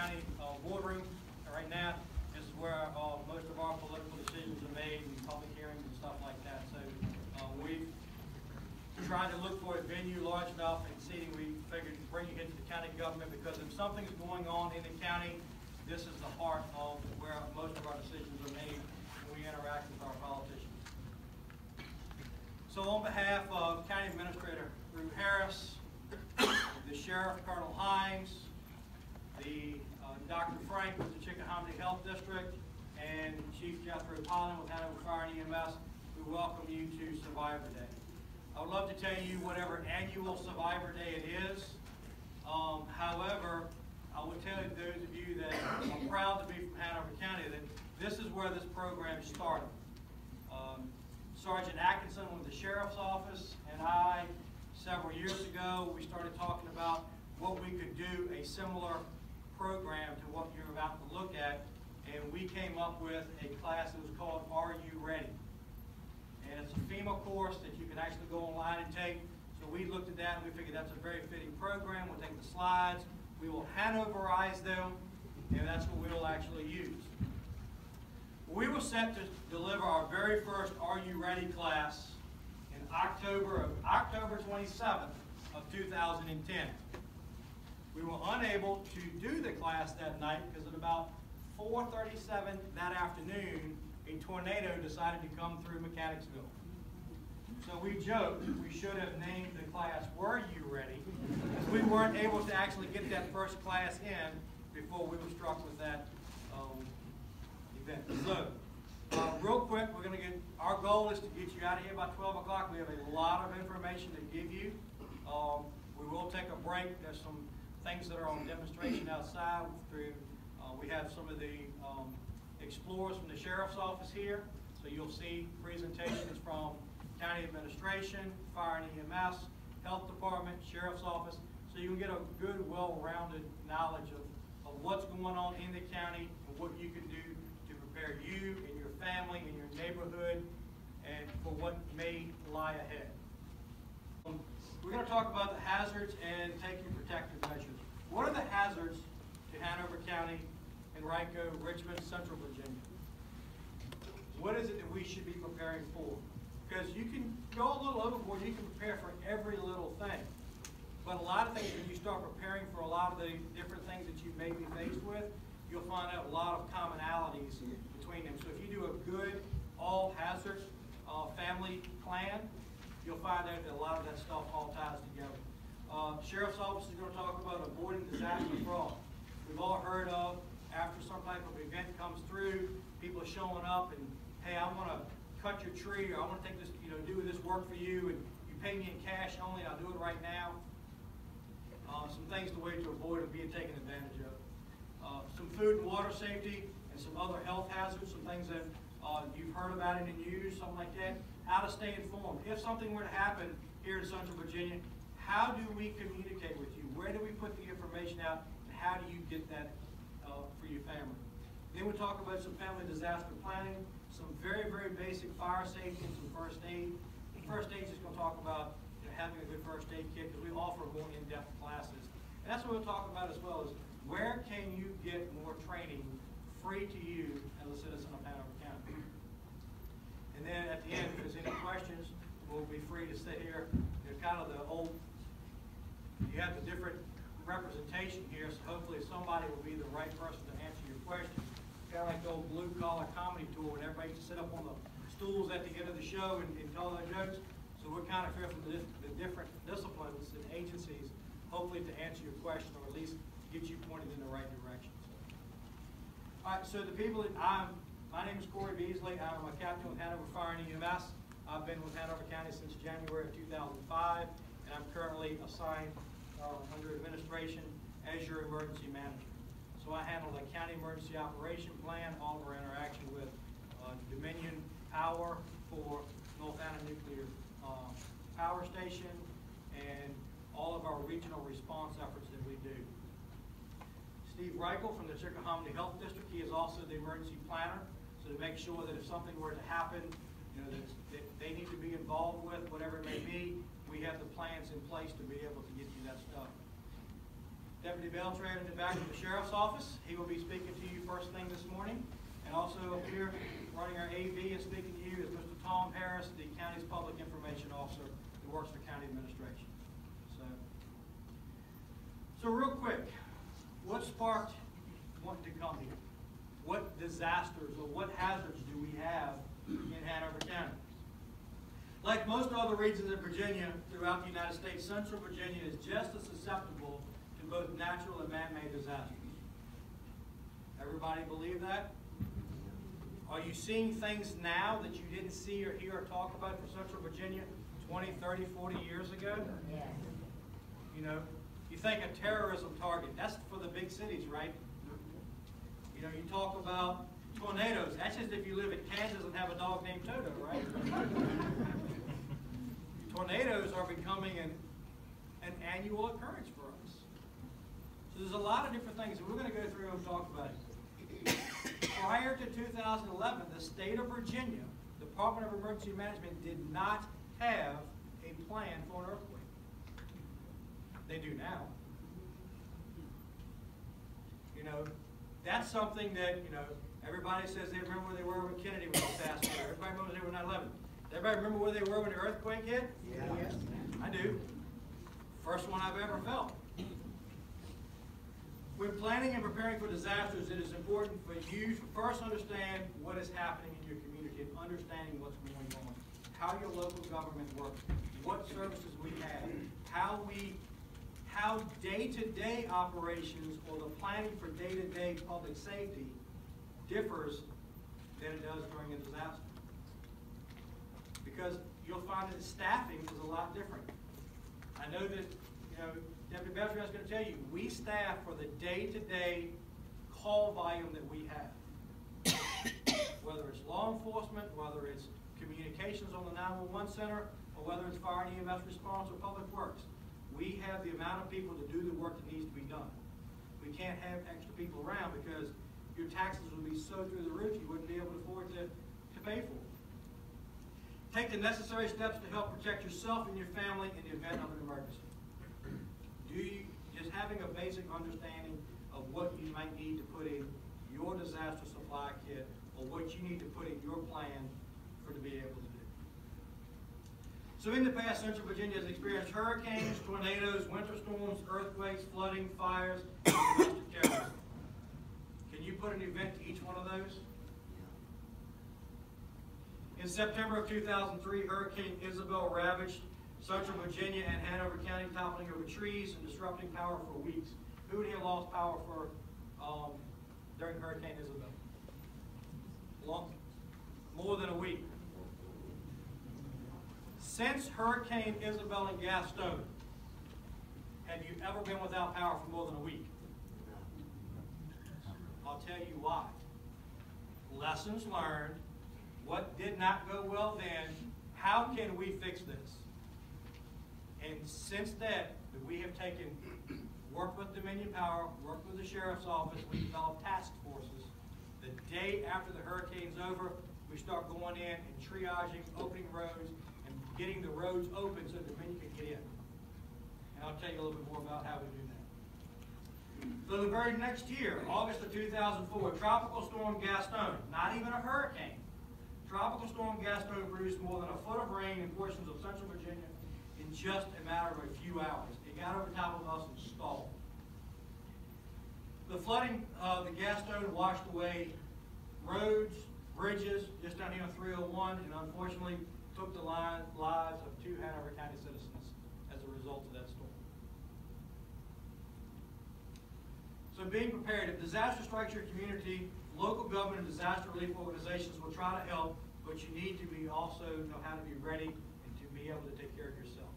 County boardroom. Right now, this is where most of our political decisions are made and public hearings and stuff like that. So we've tried to look for a venue large enough and seating. We figured to bring you into the county government because if something's going on in the county, this is the heart of where most of our decisions are made when we interact with our politicians. So on behalf of County Administrator Rue Harris, the Sheriff Colonel Hines, the Dr. Frank with the Chickahominy Health District, and Chief Jethro Pollen with Hanover Fire and EMS, we welcome you to Survivor Day. I would love to tell you whatever annual Survivor Day it is. However, I would tell you, those of you that are proud to be from Hanover County, that this is where this program started. Sergeant Atkinson with the Sheriff's Office and I, several years ago, we started talking about what we could do a similar program to what you're about to look at, and we came up with a class that was called Are You Ready? And it's a FEMA course that you can actually go online and take. So we looked at that and we figured that's a very fitting program. We'll take the slides, we will Hanoverize them, and that's what we'll actually use. We were set to deliver our very first Are You Ready class in October 27th of 2010. We were unable to do the class that night because at about 4:37 that afternoon, a tornado decided to come through Mechanicsville. So we joked we should have named the class Were You Ready? Because we weren't able to actually get that first class in before we were struck with that event. So, real quick, we're going to get, our goal is to get you out of here by 12 o'clock. We have a lot of information to give you. We will take a break. There's some things that are on demonstration outside. We have some of the explorers from the Sheriff's Office here. So you'll see presentations from County Administration, Fire and EMS, Health Department, Sheriff's Office. So you can get a good, well-rounded knowledge of what's going on in the county and what you can do to prepare you and your family and your neighborhood and for what may lie ahead. We're going to talk about the hazards and taking protective measures. What are the hazards to Hanover County, Henrico, Richmond, Central Virginia? What is it that we should be preparing for? Because you can go a little overboard, you can prepare for every little thing. But a lot of things, when you start preparing for a lot of the different things that you may be faced with, you'll find out a lot of commonalities between them. So if you do a good all-hazard family plan, you'll find out that a lot of that stuff all ties together. Sheriff's Office is going to talk about avoiding disaster fraud. We've all heard of, after some type of event comes through, people are showing up and, hey, I want to cut your tree, or I want to take this, do this work for you, and you pay me in cash only, I'll do it right now. Some things to avoid of being taken advantage of. Some food and water safety and some other health hazards, some things that you've heard about in the news, something like that. How to stay informed. If something were to happen here in Central Virginia, how do we communicate with you? Where do we put the information out? And how do you get that for your family? Then we'll talk about some family disaster planning, some very, very basic fire safety and some first aid. First aid is just going to talk about having a good first aid kit because we offer more in-depth classes. And that's what we'll talk about as well, is where can you get more training free to you as a citizen of Hanover County? And then at the end, if there's any questions, we'll be free to sit here. Kind of the old, you have the different representation here, so hopefully somebody will be the right person to answer your question. Kind of like the old blue-collar comedy tour when everybody used to sit up on the stools at the end of the show and tell their jokes. So we're kind of here from the different disciplines and agencies, hopefully to answer your question or at least get you pointed in the right direction. All right, so the people that my name is Corey Beazley. I'm a captain with Hanover Fire and EMS. I've been with Hanover County since January of 2005, and I'm currently assigned under administration as your emergency manager. So I handle the county emergency operation plan, all of our interaction with Dominion Power for North Anna Nuclear Power Station, and all of our regional response efforts that we do. Steve Reichel from the Chickahominy Health District, he is also the emergency planner, so to make sure that if something were to happen, that they need to be involved with, whatever it may be, we have the plans in place to be able to get you that stuff. Deputy Beltran in the back of the Sheriff's Office. He will be speaking to you first thing this morning. And also up here, running our AV and speaking to you is Mr. Tom Harris, the county's Public Information Officer who works for county administration. So real quick, what sparked wanting to come here? What disasters or what hazards do we have in Hanover County? Like most other regions of Virginia throughout the United States, Central Virginia is just as susceptible to both natural and man-made disasters. Everybody believe that? Are you seeing things now that you didn't see or hear or talk about for Central Virginia 20, 30, 40 years ago? Yes. You know, you think a terrorism target, that's for the big cities, right? You know, you talk about tornadoes. That's just if you live in Kansas and have a dog named Toto, right? Tornadoes are becoming an annual occurrence for us. So there's a lot of different things, and we're going to go through and talk about it. Prior to 2011, the state of Virginia, Department of Emergency Management, did not have a plan for an earthquake. They do now. You know, that's something that, you know, everybody says they remember where they were when Kennedy was assassinated. Everybody remembers they were 9/11. Everybody remember where they were when the earthquake hit? Yeah. Yes. I do. First one I've ever felt. When planning and preparing for disasters, it is important for you to first understand what is happening in your community and understanding what's going on, how your local government works, what services we have, how day-to-day operations or the planning for day-to-day public safety differs than it does during a disaster. Because you'll find that staffing is a lot different. I know that, you know, Deputy Beazley is going to tell you, we staff for the day-to-day call volume that we have. Whether it's law enforcement, whether it's communications on the 911 center, or whether it's fire and EMS response or public works. We have the amount of people to do the work that needs to be done. We can't have extra people around because your taxes would be so through the roof you wouldn't be able to afford to pay for it. Take the necessary steps to help protect yourself and your family in the event of an emergency. Just having a basic understanding of what you might need to put in your disaster supply kit or what you need to put in your plan to be able to do. So in the past, Central Virginia has experienced hurricanes, tornadoes, winter storms, earthquakes, flooding, fires, and domestic terrorism. Can you put an event to each one of those? In September of 2003, Hurricane Isabel ravaged Central Virginia and Hanover County, toppling over trees and disrupting power for weeks. Who would have lost power for during Hurricane Isabel? More than a week. Since Hurricane Isabel and Gaston, have you ever been without power for more than a week? I'll tell you why. Lessons learned. What did not go well then? How can we fix this? And since then, we have worked with Dominion Power, worked with the Sheriff's Office, we developed task forces. The day after the hurricane's over, we start going in and triaging, opening roads, and getting the roads open so Dominion can get in. And I'll tell you a little bit more about how we do that. So the very next year, August of 2004, Tropical Storm Gaston, not even a hurricane, Tropical Storm Gaston produced more than a foot of rain in portions of Central Virginia in just a matter of a few hours. It got over top of us and stalled. The flooding of the Gaston washed away roads, bridges, just down here on 301, and unfortunately took the lives of 2 Hanover County citizens as a result of that storm. So being prepared, if disaster strikes your community, local government and disaster relief organizations will try to help, but you need to also know how to be ready and to be able to take care of yourself.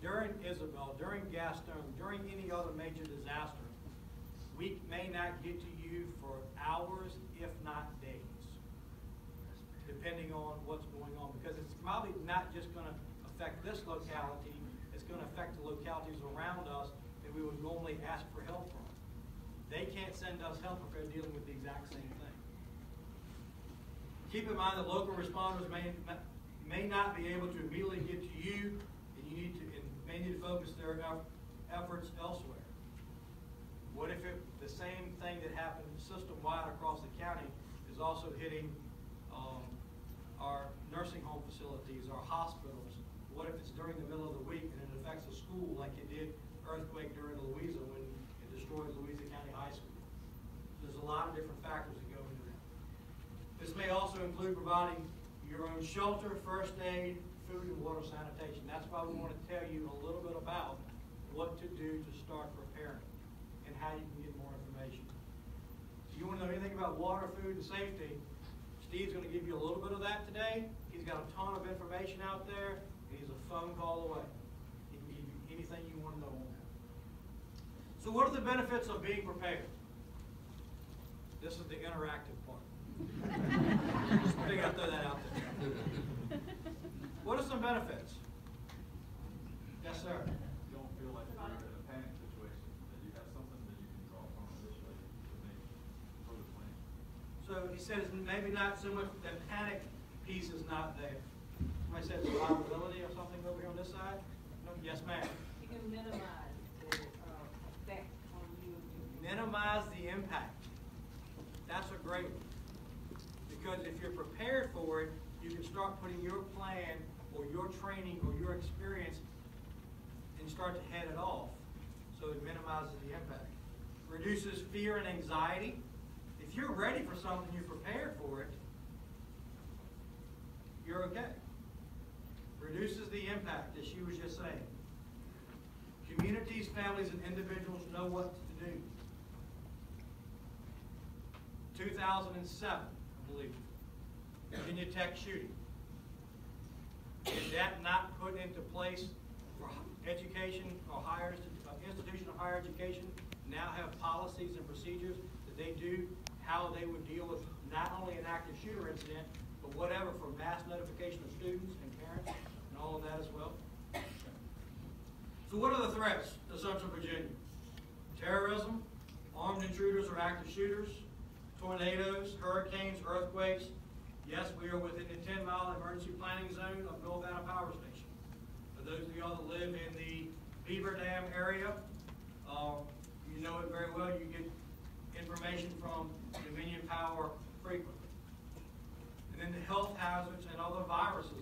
During Isabel, during Gaston, during any other major disaster, we may not get to you for hours, if not days, depending on what's going on, because it's probably not just going to affect this locality, it's going to affect the localities around us that we would normally ask for help from. They can't send us help if they're dealing with the exact same thing. Keep in mind that local responders may not be able to immediately get to you, and may need to focus their efforts elsewhere. What if the same thing that happened system-wide across the county is also hitting our nursing home facilities, our hospitals? What if it's during the middle of the week and it affects a school like it did earthquake during Louisa when it destroyed Louisa County High School? There's a lot of different factors that go into that. This may also include providing your own shelter, first aid, food, and water sanitation. That's why we want to tell you a little bit about what to do to start preparing and how you can get more information. If you want to know anything about water, food, and safety, Steve's going to give you a little bit of that today. He's got a ton of information out there, and he's a phone call away. He can give you anything you want to know on that. So what are the benefits of being prepared? This is the interactive part. Just figured I'd throw that out there. What are some benefits? Yes, sir. You don't feel like you're in a panic situation, that you have something that you can draw from initially to make further plan. So he says maybe not so much, the panic piece is not there. Somebody said survivability or something over here on this side? No? Yes, ma'am. You can minimize the effect on you. Minimize the impact. That's a great one. Because if you're prepared for it, you can start putting your plan or your training or your experience and start to head it off. So it minimizes the impact. Reduces fear and anxiety. If you're ready for something, you're prepared for it, you're okay. Reduces the impact, as she was just saying. Communities, families, and individuals know what to do. 2007, I believe, Virginia Tech shooting. Is that not put into place for education or institution of higher education now have policies and procedures that they do, how they would deal with not only an active shooter incident, but whatever for mass notification of students and parents and all of that as well? So what are the threats to Central Virginia? Terrorism, armed intruders or active shooters, tornadoes, hurricanes, earthquakes. Yes, we are within the 10-mile emergency planning zone of North Anna Power Station. For those of y'all that live in the Beaver Dam area, you know it very well. You get information from Dominion Power frequently. And then the health hazards and other viruses